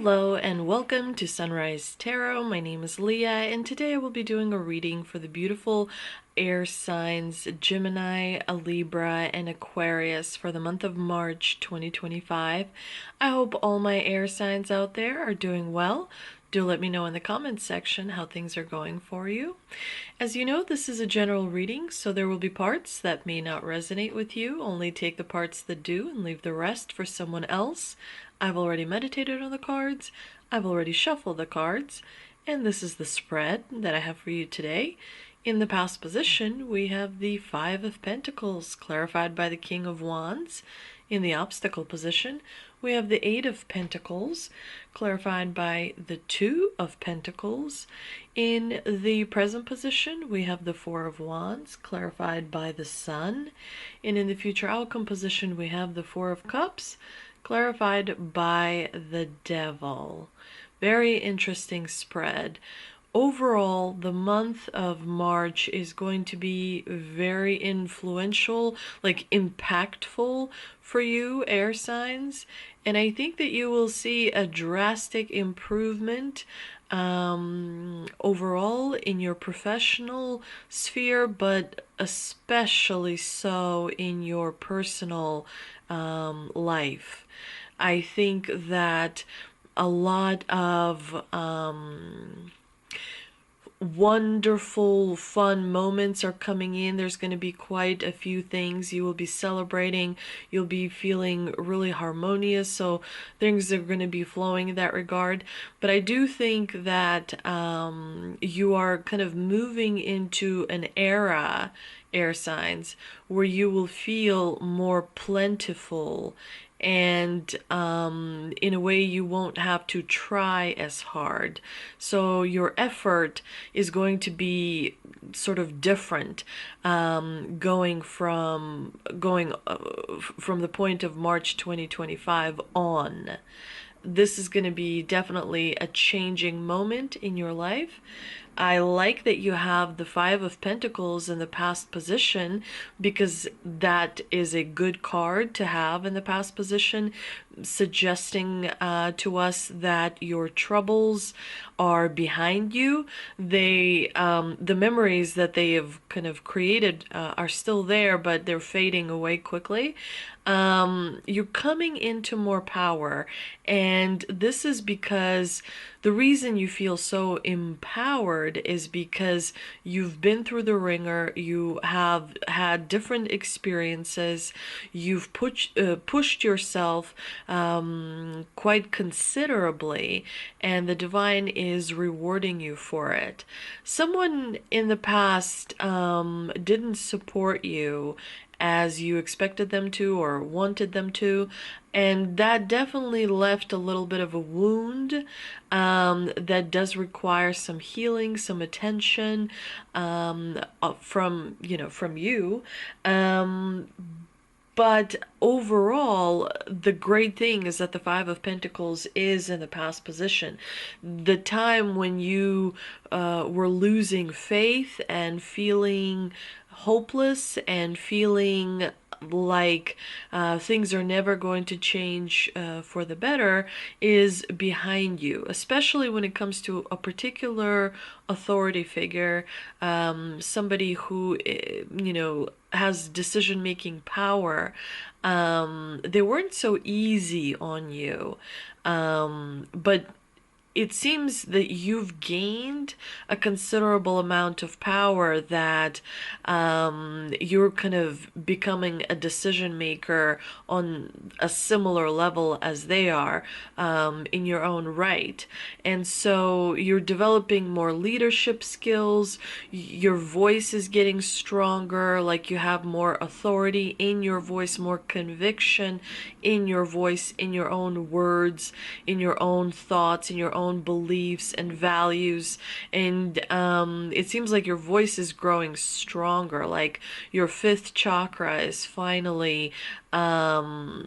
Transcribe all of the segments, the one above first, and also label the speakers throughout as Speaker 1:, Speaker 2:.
Speaker 1: Hello and welcome to Sunrise Tarot. My name is Leah and today I will be doing a reading for the beautiful air signs Gemini, a Libra, and Aquarius for the month of March 2025. I hope all my air signs out there are doing well. Do let me know in the comments section how things are going for you. As you know, this is a general reading, so there will be parts that may not resonate with you. Only take the parts that do and leave the rest for someone else. I've already meditated on the cards, I've already shuffled the cards, and this is the spread that I have for you today. In the past position, we have the Five of Pentacles, clarified by the King of Wands. In the obstacle position, we have the Eight of Pentacles, clarified by the Two of Pentacles. In the present position, we have the Four of Wands, clarified by the Sun. And in the future outcome position, we have the Four of Cups, clarified by the Devil. Very interesting spread. Overall, the month of March is going to be very influential, like impactful for you, air signs. And I think that you will see a drastic improvement overall in your professional sphere, but especially so in your personal life. I think that a lot of wonderful, fun moments are coming in. There's going to be quite a few things you will be celebrating. You'll be feeling really harmonious, so things are going to be flowing in that regard. But I do think that you are kind of moving into an era, air signs, where you will feel more plentiful, and in a way you won't have to try as hard. So your effort is going to be sort of different, going from the point of March 2025 on. This is going to be definitely a changing moment in your life. I like that you have the Five of Pentacles in the past position, because that is a good card to have in the past position, suggesting to us that your troubles are behind you. The memories that they have kind of created are still there, but they're fading away quickly. You're coming into more power, and this is because the reason you feel so empowered is because you've been through the ringer, you have had different experiences, you've pushed yourself quite considerably, and the divine is rewarding you for it. Someone in the past didn't support you as you expected them to or wanted them to, and that definitely left a little bit of a wound that does require some healing, some attention from you. But overall, the great thing is that the Five of Pentacles is in the past position. The time when you were losing faith and feeling hopeless and feeling like things are never going to change for the better is behind you, especially when it comes to a particular authority figure, somebody who has decision-making power. They weren't so easy on you, but it seems that you've gained a considerable amount of power, that you're kind of becoming a decision maker on a similar level as they are in your own right. And so you're developing more leadership skills, your voice is getting stronger, like you have more authority in your voice, more conviction in your voice, in your own words, in your own thoughts, in your own beliefs and values. And it seems like your voice is growing stronger, like your fifth chakra is finally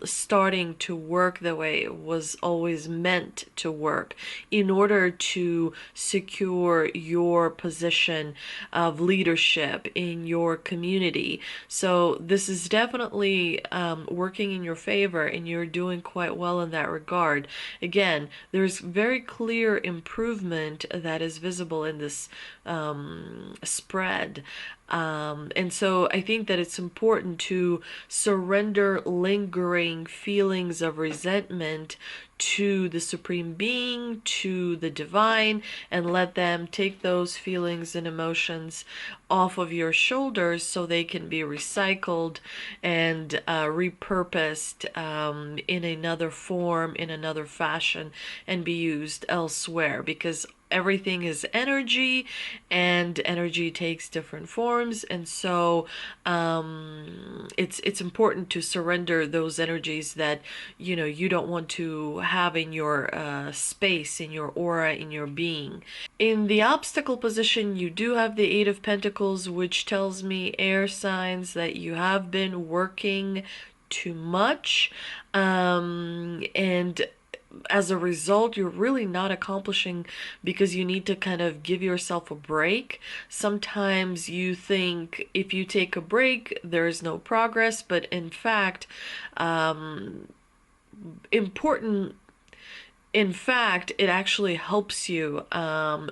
Speaker 1: starting to work the way it was always meant to work in order to secure your position of leadership in your community. So this is definitely working in your favor, and you're doing quite well in that regard. Again, there's very clear improvement that is visible in this spread. And so I think that it's important to surrender lingering feelings of resentment to the Supreme Being, to the Divine, and let them take those feelings and emotions off of your shoulders so they can be recycled and repurposed in another form, in another fashion, and be used elsewhere. Because everything is energy, and energy takes different forms, and so it's important to surrender those energies that you don't want to have in your space, in your aura, in your being. In the obstacle position, you do have the Eight of Pentacles, which tells me, air signs, that you have been working too much, and as a result, you're really not accomplishing because you need to kind of give yourself a break. Sometimes you think if you take a break, there is no progress, but in fact, important in fact, it actually helps you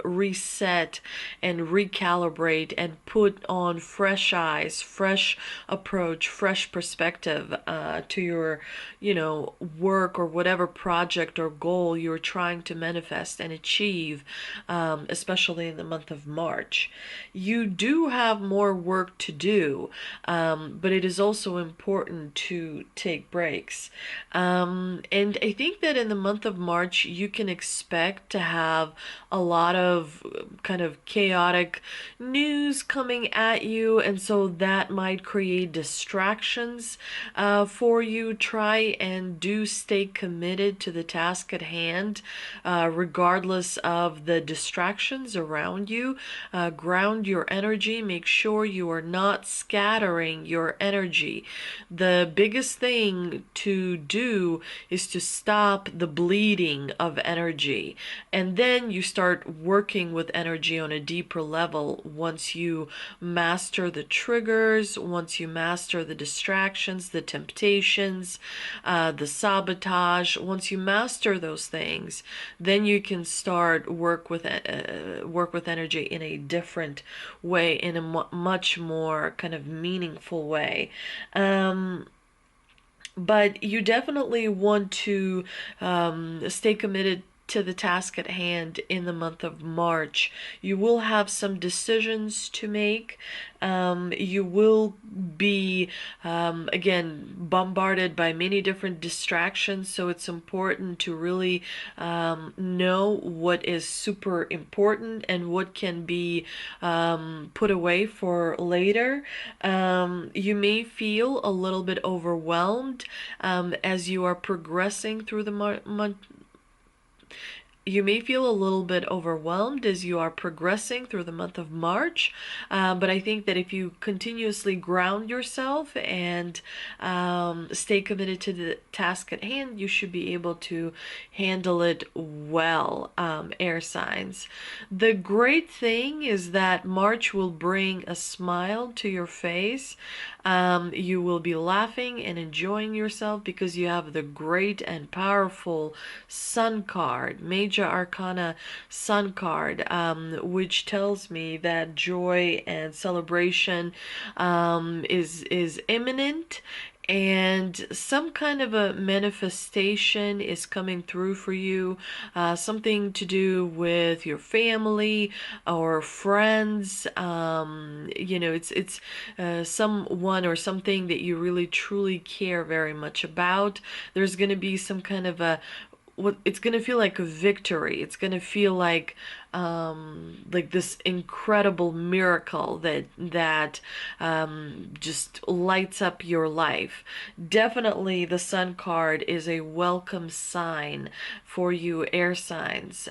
Speaker 1: reset and recalibrate and put on fresh eyes, fresh approach, fresh perspective to your, work or whatever project or goal you're trying to manifest and achieve, especially in the month of March. You do have more work to do, but it is also important to take breaks. And I think that in the month of March, you can expect to have a lot of kind of chaotic news coming at you, and so that might create distractions for you. Try and do stay committed to the task at hand, regardless of the distractions around you. Ground your energy. Make sure you are not scattering your energy. The biggest thing to do is to stop the bleeding of energy, and then you start working with energy on a deeper level once you master the triggers, once you master the distractions, the temptations, the sabotage. Once you master those things, then you can start work with energy in a different way, in a much more kind of meaningful way. But you definitely want to stay committed to the task at hand in the month of March. You will have some decisions to make. You will be, again, bombarded by many different distractions, so it's important to really know what is super important and what can be put away for later. You may feel a little bit overwhelmed as you are progressing through the month. You may feel a little bit overwhelmed as you are progressing through the month of March, but I think that if you continuously ground yourself and stay committed to the task at hand, you should be able to handle it well, air signs. The great thing is that March will bring a smile to your face. You will be laughing and enjoying yourself because you have the great and powerful Sun card, Major Arcana Sun card, which tells me that joy and celebration is imminent, and some kind of a manifestation is coming through for you, something to do with your family or friends. It's someone or something that you really truly care very much about. There's going to be some kind of a it's going to feel like a victory. It's going to feel like like this incredible miracle that just lights up your life. Definitely the Sun card is a welcome sign for you air signs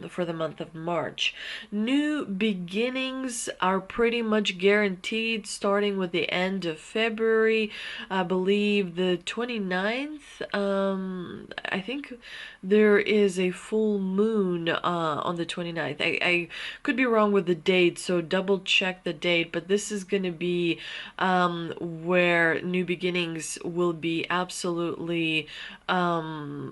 Speaker 1: for the month of March. New beginnings are pretty much guaranteed starting with the end of February. I believe the 29th. I think there is a full moon on the 29th. I could be wrong with the date, so double check the date, but this is going to be where new beginnings will be absolutely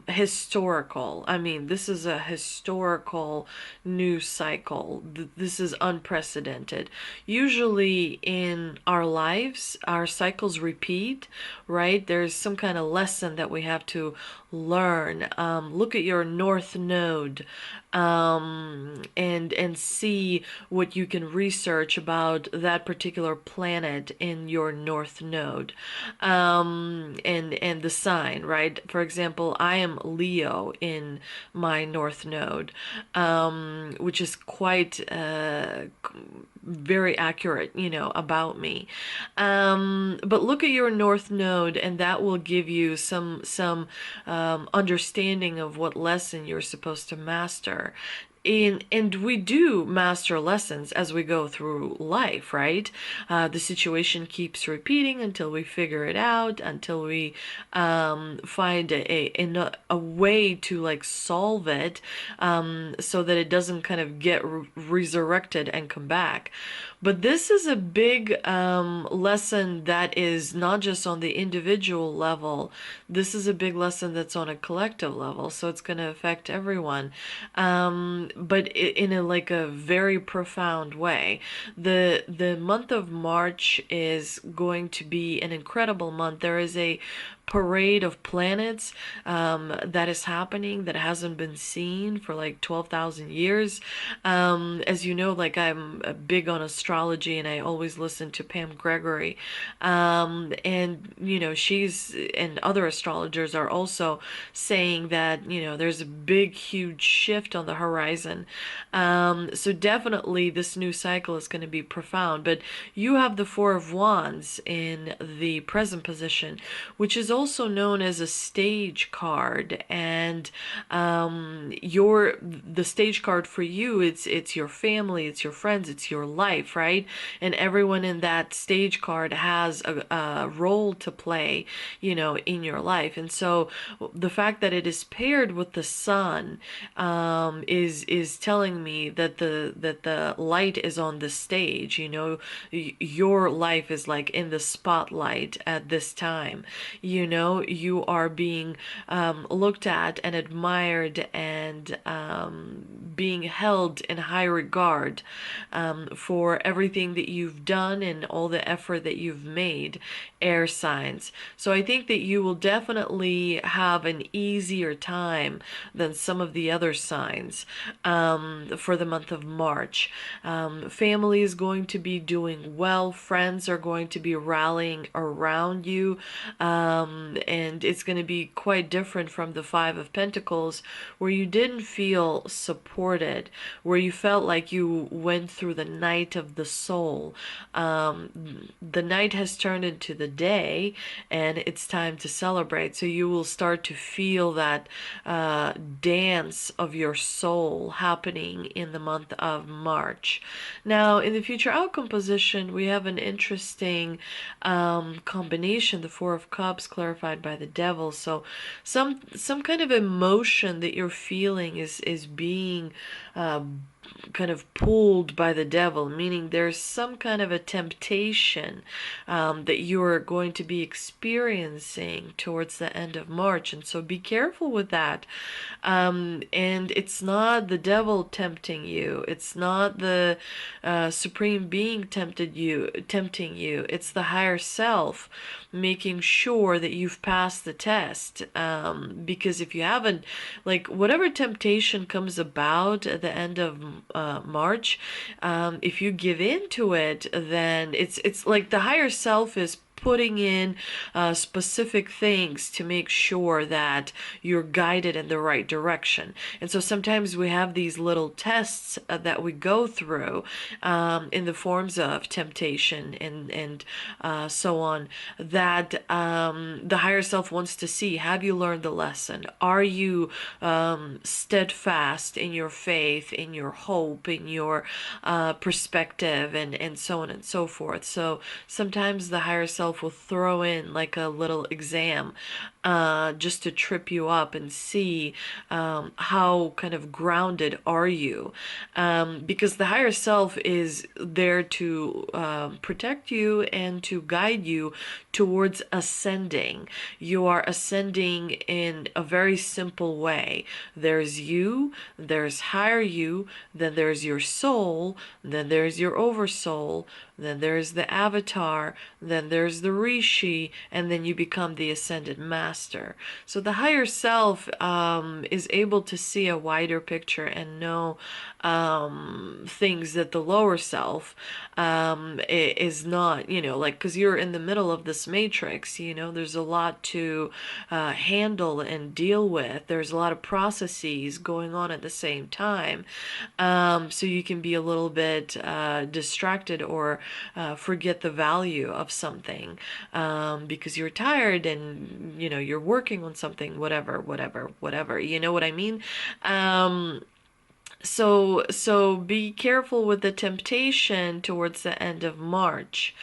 Speaker 1: historical. I mean, this is a historical news cycle. This is unprecedented. Usually in our lives, our cycles repeat, right? There's some kind of lesson that we have to learn. Look at your north node and see what you can research about that particular planet in your north node, and the sign, right? For example, I am Leo in my north node, which is quite very accurate, about me. But look at your north node, and that will give you some understanding of what lesson you're supposed to master. And we do master lessons as we go through life, right? The situation keeps repeating until we figure it out, until we find a way to like solve it, so that it doesn't kind of get resurrected and come back. But this is a big lesson that is not just on the individual level. This is a big lesson that's on a collective level, so it's going to affect everyone, but in a very profound way. The month of March is going to be an incredible month. There is a parade of planets that is happening that hasn't been seen for like 12,000 years. As you know, like I'm big on astrology and I always listen to Pam Gregory. And, she's and other astrologers are also saying that, there's a big, huge shift on the horizon. So definitely this new cycle is going to be profound. But you have the Four of Wands in the present position, which is also known as a stage card, and the stage card for you, it's your family, it's your friends, it's your life, right? And everyone in that stage card has a role to play, in your life. And so the fact that it is paired with the sun is telling me that the light is on the stage. Your life is like in the spotlight at this time. You are being looked at and admired and being held in high regard for everything that you've done and all the effort that you've made, air signs. So I think that you will definitely have an easier time than some of the other signs for the month of March. Family is going to be doing well. Friends are going to be rallying around you. And it's going to be quite different from the Five of Pentacles, where you didn't feel supported, where you felt like you went through the night of the soul. The night has turned into the day, and it's time to celebrate. So you will start to feel that dance of your soul happening in the month of March. Now, in the future outcome position, we have an interesting combination, the Four of Cups clarified by the Devil. So some kind of emotion that you're feeling is being kind of pulled by the devil, meaning there's some kind of a temptation that you're going to be experiencing towards the end of March. And so be careful with that. And it's not the devil tempting you. It's not the supreme being tempting you. It's the higher self making sure that you've passed the test. Because if you haven't, like whatever temptation comes about at the end of March, if you give in to it, then it's like the higher self is putting in specific things to make sure that you're guided in the right direction. And so sometimes we have these little tests that we go through in the forms of temptation and so on, that the higher self wants to see. Have you learned the lesson? Are you steadfast in your faith, in your hope, in your perspective, and so on and so forth? So sometimes the higher self will throw in like a little exam just to trip you up and see how kind of grounded are you, because the higher self is there to protect you and to guide you towards ascending. You are ascending in a very simple way. There's you, there's higher you, then there's your soul, then there's your oversoul, then there's the avatar, then there's the rishi, and then you become the ascended master. So the higher self is able to see a wider picture and know things that the lower self is not, like, because you're in the middle of this matrix, there's a lot to handle and deal with. There's a lot of processes going on at the same time. So you can be a little bit distracted or forget the value of something because you're tired and, you're working on something, whatever, you know what I mean? So be careful with the temptation towards the end of March.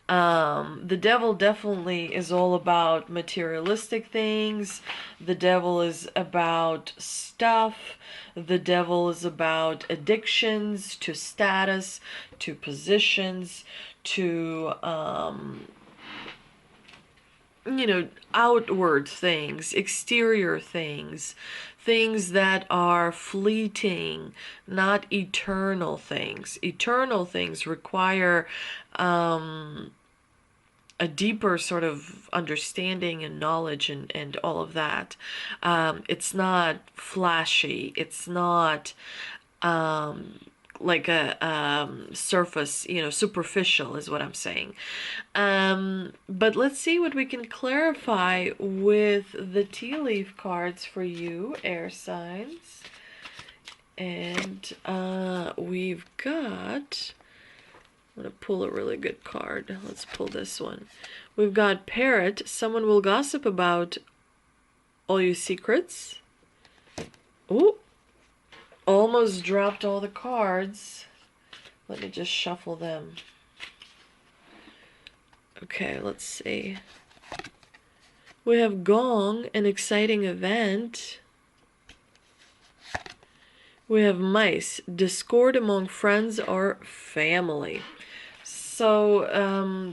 Speaker 1: The devil definitely is all about materialistic things. The devil is about stuff. The devil is about addictions to status, to positions, to outward things, exterior things, things that are fleeting, not eternal things. Eternal things require a deeper sort of understanding and knowledge and all of that. It's not flashy. It's not like a surface, superficial is what I'm saying. But let's see what we can clarify with the tea leaf cards for you, air signs. And we've got, I'm going to pull a really good card. Let's pull this one. We've got Parrot. Someone will gossip about all your secrets. Ooh. Almost dropped all the cards. Let me just shuffle them. Okay, let's see. We have Gong, an exciting event. We have Mice, discord among friends or family. So,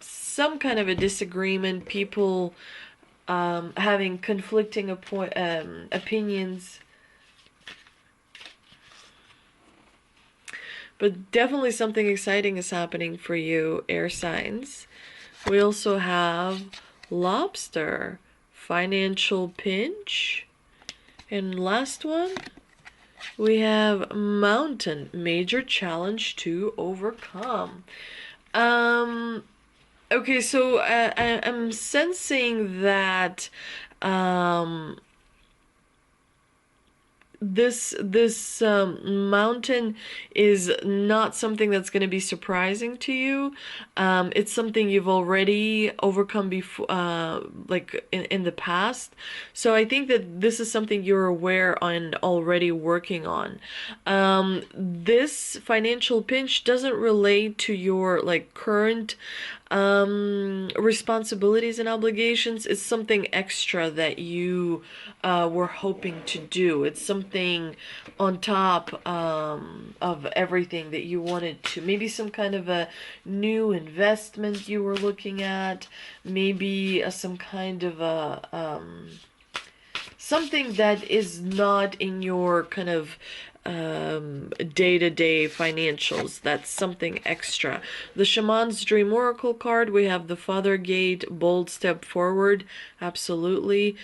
Speaker 1: some kind of a disagreement, people having conflicting opinions. But definitely something exciting is happening for you, air signs. We also have Lobster, financial pinch. And last one, we have Mountain, major challenge to overcome. Okay, so I'm sensing that this mountain is not something that's going to be surprising to you. It's something you've already overcome before, like in the past. So I think that this is something you're aware and already working on. This financial pinch doesn't relate to your current responsibilities and obligations. It's something extra that you were hoping to do. It's something on top of everything that you wanted to. Maybe some kind of a new investment you were looking at. Maybe some kind of a something that is not in your kind of day-to-day financials. That's something extra. The Shaman's Dream Oracle card, we have the Father Gate, bold step forward. Absolutely.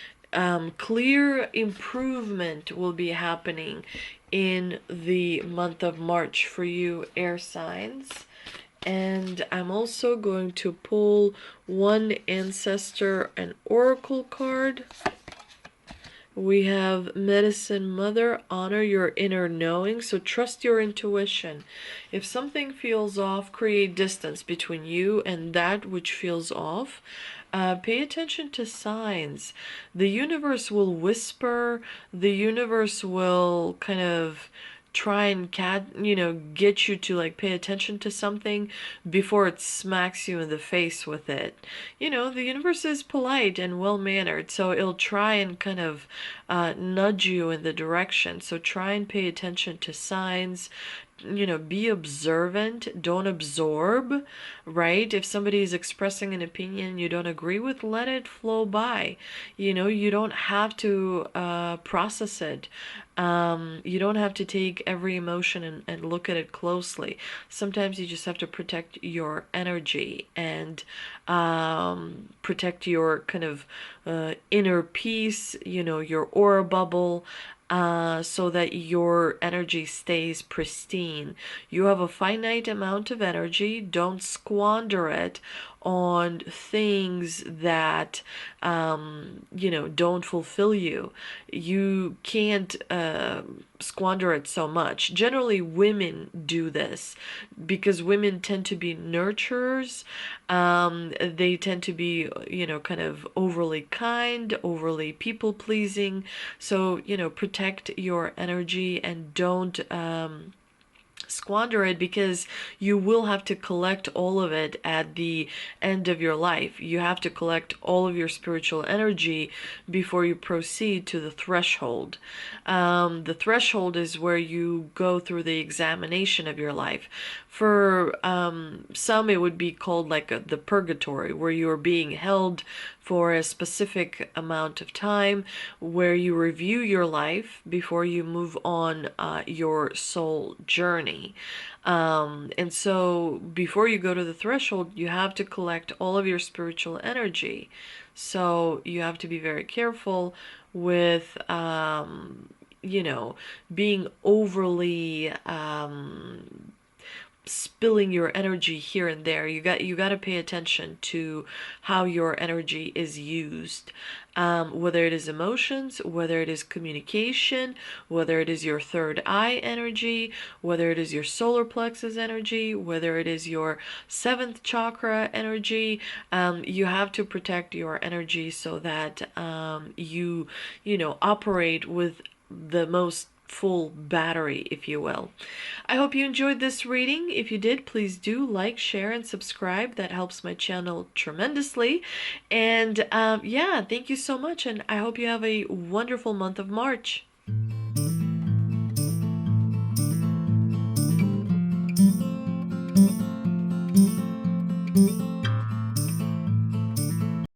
Speaker 1: Clear improvement will be happening in the month of March for you, air signs. And I'm also going to pull one ancestor and oracle card. We have Medicine Mother, honor your inner knowing. So trust your intuition. If something feels off, create distance between you and that which feels off. Pay attention to signs. The universe will whisper. The universe will kind of try and get you to like pay attention to something before it smacks you in the face with it. The universe is polite and well mannered, so it'll try and kind of nudge you in the direction. So try and pay attention to signs. Be observant, don't absorb, right? If somebody is expressing an opinion you don't agree with, let it flow by. You don't have to process it. You don't have to take every emotion and look at it closely. Sometimes you just have to protect your energy and protect your kind of inner peace, your aura bubble, so that your energy stays pristine. You have a finite amount of energy. Don't squander it on things that don't fulfill you. You can't squander it so much. Generally women do this because women tend to be nurturers. They tend to be kind of overly kind, overly people pleasing. So protect your energy and don't squander it, because you will have to collect all of it at the end of your life. You have to collect all of your spiritual energy before you proceed to the threshold. The threshold is where you go through the examination of your life. For some, it would be called like the purgatory, where you are being held for a specific amount of time, where you review your life before you move on your soul journey. And so before you go to the threshold, you have to collect all of your spiritual energy. So you have to be very careful with being overly spilling your energy here and there. You got to pay attention to how your energy is used, whether it is emotions, whether it is communication, whether it is your third eye energy, whether it is your solar plexus energy, whether it is your seventh chakra energy. You have to protect your energy so that you operate with the most full battery, if you will. I hope you enjoyed this reading. If you did, please do like, share, and subscribe. That helps my channel tremendously. And yeah, thank you so much, and I hope you have a wonderful month of March.